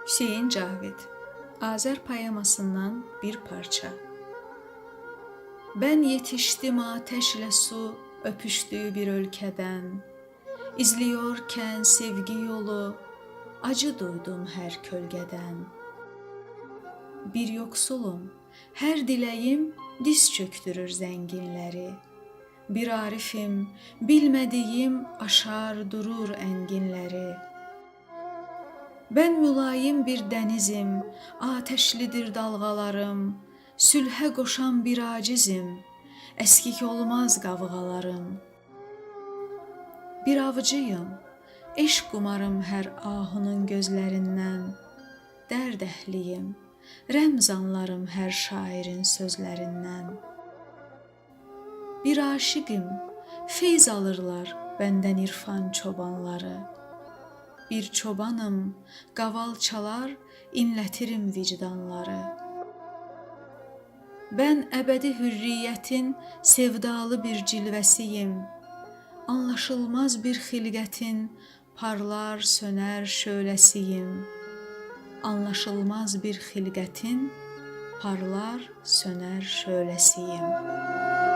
Hüseyin Cavid, Azər poemasından bir parça. Ben yetiştim ateşle su öpüştüğü bir ülkeden. İzliyorken sevgi yolu, acı duydum her kölgeden. Bir yoksulum, her dileğim diz çöktürür zenginleri. Bir arifim, bilmediğim aşar durur enginleri. Ben mülayim bir denizim, ateşlidir dalgalarım, sülhe koşan bir acizim, eskik olmaz kavgalarım. Bir avcıyım, eşq umarım her ahunun gözlerinden, dərd əhliyim, rəmz anlarım hər şairin sözlərindən. Bir aşiqim, feyz alırlar bəndən irfan çobanları. Bir çobanım, qaval çalar, inlətirim vicdanları. Ben əbədi hürriyyətin sevdalı bir cilvəsiyim. Anlaşılmaz bir xilqətin parlar, sönər şöləsiyim. Anlaşılmaz bir xilqətin parlar, sönər şöləsiyim.